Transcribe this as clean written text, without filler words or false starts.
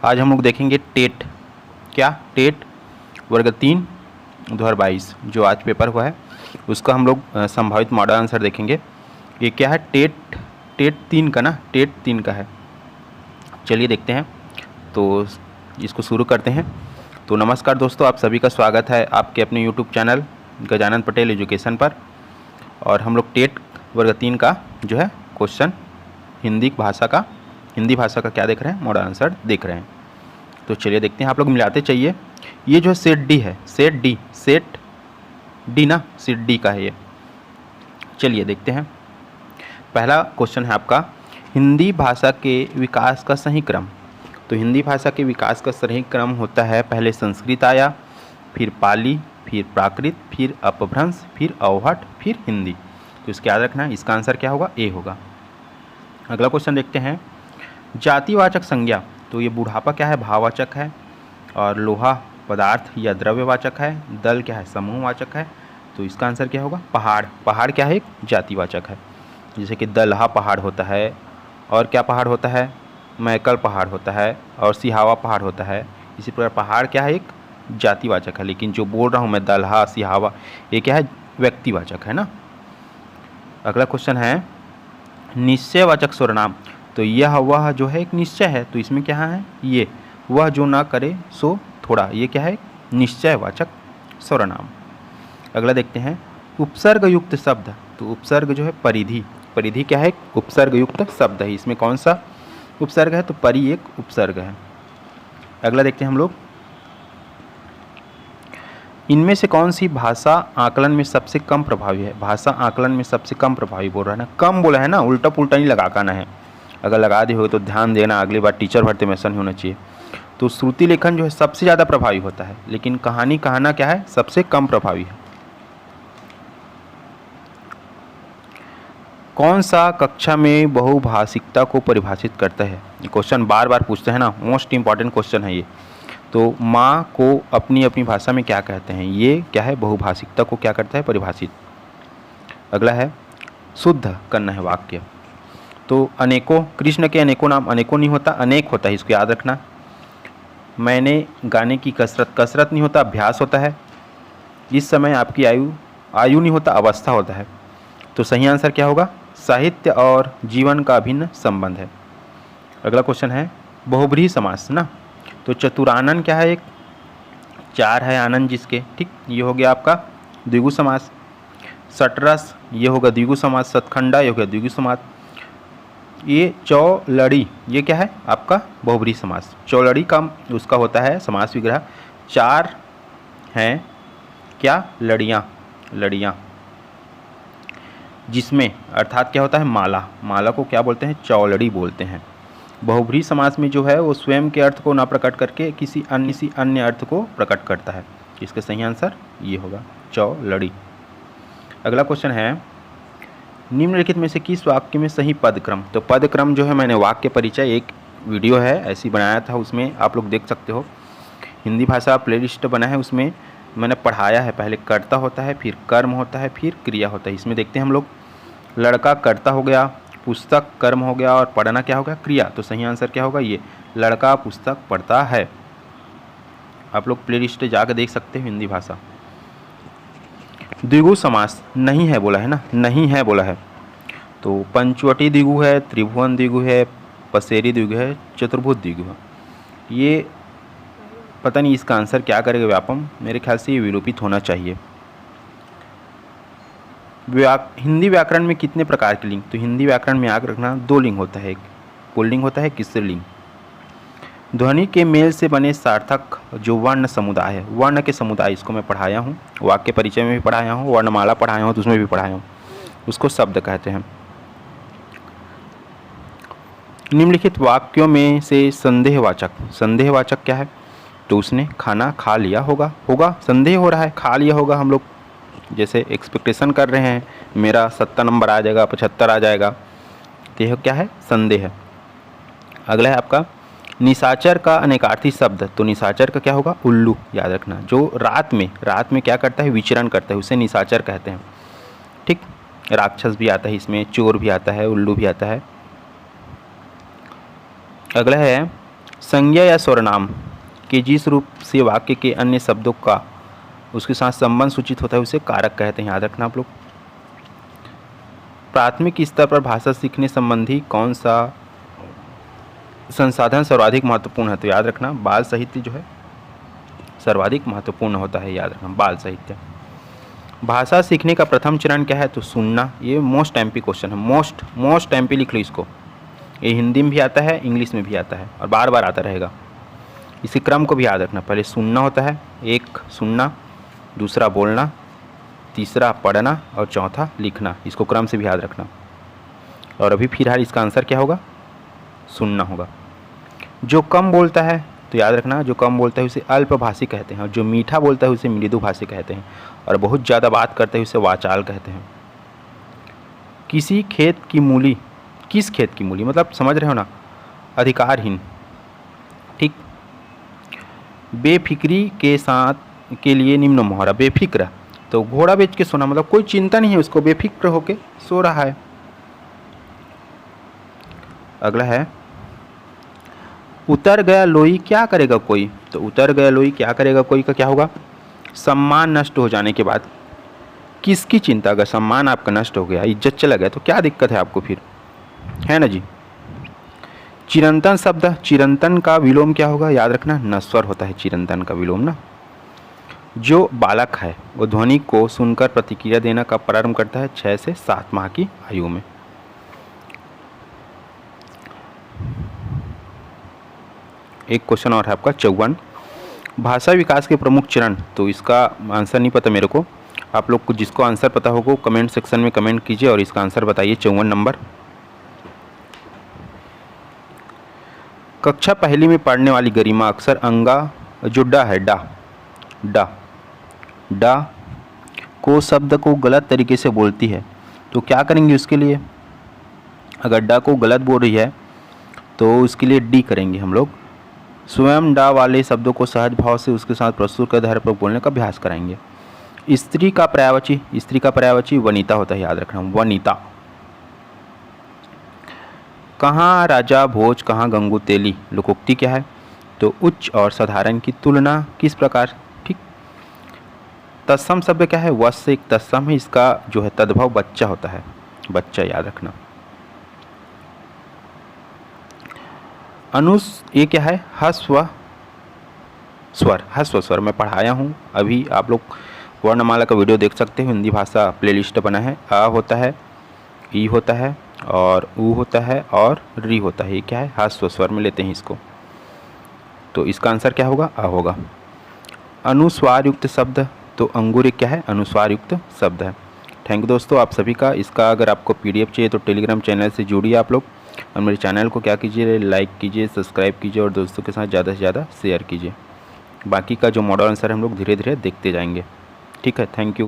आज हम लोग देखेंगे टेट। क्या? टेट वर्ग 3 2022 जो आज पेपर हुआ है उसका हम लोग संभावित मॉडल आंसर देखेंगे। ये क्या है? टेट टेट 3 का ना, टेट 3 का है। चलिए देखते हैं, तो इसको शुरू करते हैं। तो नमस्कार दोस्तों, आप सभी का स्वागत है आपके अपने YouTube channel Gajanan Patel education पर। और हम लोग टेट वर्ग 3 का जो है क्वेश्चन हिंदी भाषा का क्या देख रहे हैं? मॉडल आंसर देख रहे हैं। तो चलिए देखते हैं, आप लोग मिलाते चाहिए। ये जो सेट डी है, सेट डी ना, सेट डी का है ये। चलिए देखते हैं, पहला क्वेश्चन है आपका, हिंदी भाषा के विकास का सही क्रम। तो हिंदी भाषा के विकास का सही क्रम होता है, पहले संस्कृत आया, फिर पाली, फिर प्राकृत, फिर अपभ्रंश, फिर अवहट, फिर हिंदी। तो इसका याद रखना है, इसका आंसर क्या होगा? ए होगा। अगला क्वेश्चन देखते हैं, जातिवाचक संज्ञा। तो ये बुढ़ापा क्या है? भाववाचक है। और लोहा पदार्थ या द्रव्यवाचक है। दल क्या है? समूहवाचक है। तो इसका आंसर क्या होगा? पहाड़। पहाड़ क्या है? एक जातिवाचक है। जैसे कि दलहा पहाड़ होता है, और क्या पहाड़ होता है? मैकल पहाड़ होता है, और सिहावा पहाड़ होता है। इसी प्रकार पहाड़ क्या है? एक जातिवाचक है। लेकिन जो बोल रहा हूँ मैं, दलहा, सिहावा, ये क्या है? व्यक्तिवाचक है ना। अगला क्वेश्चन है, निश्चयवाचक सर्वनाम। तो यह वह जो है एक निश्चय है, तो इसमें क्या है? ये वह जो ना करे सो थोड़ा, ये क्या है? निश्चयवाचक सर्वनाम। अगला देखते हैं, उपसर्ग युक्त शब्द। तो उपसर्ग जो है परिधि, परिधि क्या है? उपसर्ग युक्त शब्द है। इसमें कौन सा उपसर्ग है? तो परि एक उपसर्ग है। अगला देखते हैं हम लोग, इनमें से कौन सी भाषा आकलन में सबसे कम प्रभावी है? भाषा आकलन में सबसे कम प्रभावी बोल रहा है ना, कम बोला है ना, उल्टा पुल्टा नहीं लगाना है। अगर लगा दी हो तो ध्यान देना, अगली बार टीचर भरते में ऐसा नहीं होना चाहिए। तो श्रुति लेखन जो है सबसे ज़्यादा प्रभावी होता है, लेकिन कहानी कहना क्या है? सबसे कम प्रभावी है। कौन सा कक्षा में बहुभाषिकता को परिभाषित करता है? ये क्वेश्चन बार बार पूछते हैं ना, मोस्ट इंपॉर्टेंट क्वेश्चन है ये। तो माँ को अपनी अपनी भाषा में क्या कहते हैं? ये क्या है? बहुभाषिकता को क्या करता है? परिभाषित। अगला है, शुद्ध करना है वाक्य। तो अनेकों, कृष्ण के अनेकों नाम, अनेकों नहीं होता, अनेक होता है, इसको याद रखना। मैंने गाने की कसरत, कसरत नहीं होता, अभ्यास होता है। इस समय आपकी आयु, आयु नहीं होता, अवस्था होता है। तो सही आंसर क्या होगा? साहित्य और जीवन का अभिन्न संबंध है। अगला क्वेश्चन है, बहुब्रीहि समास ना। तो चतुरानन क्या है? एक चार है आनंद जिसके, ठीक, ये हो गया आपका द्विगु समास। सटरस ये होगा द्विगु समास। सतखंडा ये हो गया द्विगु समास। ये चौलड़ी ये क्या है? आपका बहुब्रीहि समास। चौलड़ी का उसका होता है समास विग्रह। चार हैं क्या? लड़ियाँ, लड़ियाँ, जिसमें अर्थात क्या होता है? माला। माला को क्या बोलते हैं? चौलड़ी बोलते हैं। बहुब्रीहि समास में जो है वो स्वयं के अर्थ को ना प्रकट करके किसी अन्य अर्थ को प्रकट करता है। इसका सही आंसर ये होगा, चौलड़ी। अगला क्वेश्चन है, निम्नलिखित में से किस वाक्य में सही पदक्रम। तो पदक्रम जो है, मैंने वाक्य परिचय एक वीडियो है ऐसी बनाया था, उसमें आप लोग देख सकते हो। हिंदी भाषा प्लेलिस्ट बना है, उसमें मैंने पढ़ाया है। पहले कर्ता होता है, फिर कर्म होता है, फिर क्रिया होता है। इसमें देखते हैं हम लोग, लड़का कर्ता हो गया, पुस्तक कर्म हो गया, और पढ़ना क्या हो गया? क्रिया। तो सही आंसर क्या होगा? ये लड़का पुस्तक पढ़ता है। आप लोग प्लेलिस्ट जाकर देख सकते हैं हिंदी भाषा। द्विगु समास नहीं है बोला है ना, नहीं है बोला है। तो पंचवटी द्विगु है, त्रिभुवन द्विगु है, पसेरी द्विगु है, चतुर्भुज द्विगु है। ये पता नहीं इसका आंसर क्या करेगा व्यापम, मेरे ख्याल से ये विलोपित होना चाहिए। हिंदी व्याकरण में कितने प्रकार के लिंग। तो हिंदी व्याकरण में याद रखना, दो लिंग होता है, एक पुल्लिंग होता है, एक स्त्रीलिंग। ध्वनि के मेल से बने सार्थक जो वर्ण समुदाय है, वर्ण के समुदाय, इसको मैं पढ़ाया हूँ, वाक्य परिचय में भी पढ़ाया हूँ, वर्णमाला पढ़ाया हूँ तो उसमें भी पढ़ाया हूँ, उसको शब्द कहते हैं। निम्नलिखित वाक्यों में से संदेहवाचक, संदेहवाचक क्या है? तो उसने खाना खा लिया होगा, होगा संदेह हो रहा है, खा लिया होगा। हम लोग जैसे एक्सपेक्टेशन कर रहे हैं मेरा 70 नंबर आ जाएगा, 75 आ जाएगा, तो यह क्या है? संदेह है। अगला है आपका, निशाचर का अनेकार्थी शब्द। तो निशाचर का क्या होगा? उल्लू, याद रखना। जो रात में क्या करता है? विचरण करता है, उसे निशाचर कहते हैं, ठीक। राक्षस भी आता है इसमें, चोर भी आता है, उल्लू भी आता है। अगला है, संज्ञा या सर्वनाम के जिस रूप से वाक्य के अन्य शब्दों का उसके साथ संबंध सूचित होता है उसे कारक कहते हैं, याद रखना आप लोग। प्राथमिक स्तर पर भाषा सीखने संबंधी कौन सा संसाधन सर्वाधिक महत्वपूर्ण है? तो याद रखना बाल साहित्य जो है सर्वाधिक महत्वपूर्ण होता है, याद रखना बाल साहित्य। भाषा सीखने का प्रथम चरण क्या है? तो सुनना। ये मोस्ट एमपी क्वेश्चन है, मोस्ट एमपी लिख लो इसको। ये हिंदी में भी आता है, इंग्लिश में भी आता है और बार बार आता रहेगा। इसी क्रम को भी याद रखना, पहले सुनना होता है, एक सुनना, दूसरा बोलना, तीसरा पढ़ना और चौथा लिखना। इसको क्रम से भी याद रखना। और अभी फिलहाल इसका आंसर क्या होगा? सुनना होगा। जो कम बोलता है तो याद रखना जो कम बोलता है उसे अल्पभाषी कहते हैं और जो मीठा बोलता है उसे मृदुभाषी कहते हैं और बहुत ज़्यादा बात करते हैं उसे वाचाल कहते हैं। किसी खेत की मूली, किस खेत की मूली मतलब समझ रहे हो ना, अधिकारहीन। ठीक। बेफिक्री के साथ के लिए निम्न मुहावरा। बेफिक्र तो घोड़ा बेच के सोना, मतलब कोई चिंता नहीं है उसको, बेफिक्र होके सो रहा है। अगला है उतर गया लोई क्या करेगा कोई। तो उतर गया लोई क्या करेगा कोई का क्या होगा? सम्मान नष्ट हो जाने के बाद किसकी चिंता? अगर सम्मान आपका नष्ट हो गया, इज्जत चला गया तो क्या दिक्कत है आपको फिर, है ना जी। चिरंतन शब्द, चिरंतन का विलोम क्या होगा? याद रखना नश्वर होता है चिरंतन का विलोम ना। जो बालक है वो ध्वनि को सुनकर प्रतिक्रिया देना का प्रारंभ करता है 6 से 7 माह की आयु में। एक क्वेश्चन और है आपका 54, भाषा विकास के प्रमुख चरण। तो इसका आंसर नहीं पता मेरे को, आप लोग को जिसको आंसर पता होगा कमेंट सेक्शन में कमेंट कीजिए और इसका आंसर बताइए। 54 नंबर। कक्षा पहली में पढ़ने वाली गरिमा अक्सर अंगा जो डा है डा को शब्द को गलत तरीके से बोलती है, तो क्या करेंगे उसके लिए? अगर डा को गलत बोल रही है तो उसके लिए डी करेंगे हम लोग। स्वयं डा वाले शब्दों को सहज भाव से उसके साथ प्रस्तुत के आधार पर बोलने का अभ्यास कराएंगे। स्त्री का पर्यायवाची वनिता होता है, याद रखना वनिता। कहाँ राजा भोज कहाँ गंगू तेली लोकोक्ति क्या है? तो उच्च और साधारण की तुलना किस प्रकार। ठीक। तत्सम शब्द क्या है? वश से एक तत्सम है, इसका जो है तद्भव बच्चा होता है, बच्चा, याद रखना। ये क्या है? ह्रस्व स्वर मैं पढ़ाया हूँ अभी, आप लोग वर्णमाला का वीडियो देख सकते हो, हिंदी भाषा प्लेलिस्ट बना है। अ होता है, ई होता है और ऊ होता है और री होता है। ये क्या है? ह्रस्व स्वर में लेते हैं इसको। तो इसका आंसर क्या होगा? अ होगा। अनुस्वार युक्त शब्द, तो अंगूर क्या है? अनुस्वार युक्त शब्द है। थैंक यू दोस्तों आप सभी का। इसका अगर आपको PDF चाहिए तो टेलीग्राम चैनल से जुड़िए आप लोग और मेरे चैनल को क्या कीजिए, लाइक कीजिए, सब्सक्राइब कीजिए और दोस्तों के साथ ज़्यादा से ज़्यादा शेयर कीजिए। बाकी का जो मॉडल आंसर हम लोग धीरे धीरे देखते जाएंगे। ठीक है, थैंक यू।